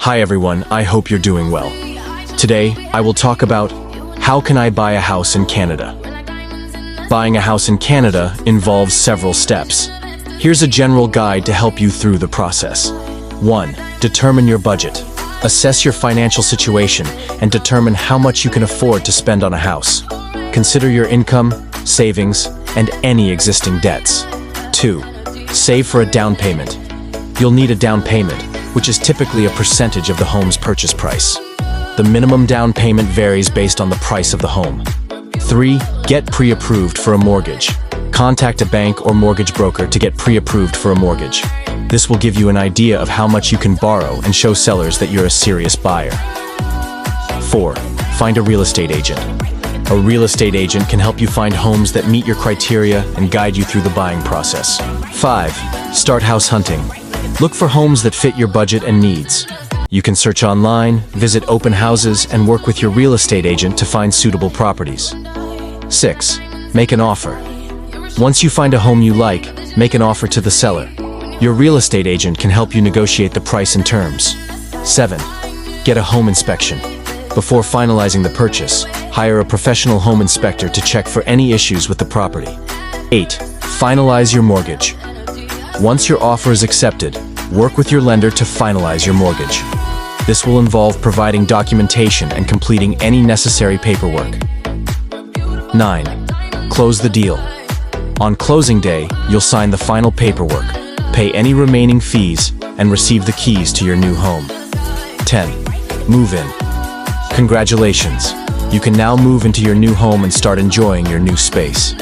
Hi everyone, I hope you're doing well. Today, I will talk about how can I buy a house in Canada. Buying a house in Canada involves several steps. Here's a general guide to help you through the process. 1. Determine your budget. Assess your financial situation and determine how much you can afford to spend on a house. Consider your income, savings, and any existing debts. 2. Save for a down payment. You'll need a down payment, which is typically a percentage of the home's purchase price. The minimum down payment varies based on the price of the home. 3. Get pre-approved for a mortgage. Contact a bank or mortgage broker to get pre-approved for a mortgage. This will give you an idea of how much you can borrow and show sellers that you're a serious buyer. 4. Find a real estate agent. A real estate agent can help you find homes that meet your criteria and guide you through the buying process. 5. Start house hunting. Look for homes that fit your budget and needs. You can search online, visit open houses, and work with your real estate agent to find suitable properties. 6. Make an offer. Once you find a home you like, make an offer to the seller. Your real estate agent can help you negotiate the price and terms. 7. Get a home inspection. Before finalizing the purchase, hire a professional home inspector to check for any issues with the property. 8. Finalize your mortgage. Once your offer is accepted, work with your lender to finalize your mortgage. This will involve providing documentation and completing any necessary paperwork. 9. Close the deal. On closing day, you'll sign the final paperwork, pay any remaining fees, and receive the keys to your new home. 10. Move in. Congratulations! You can now move into your new home and start enjoying your new space.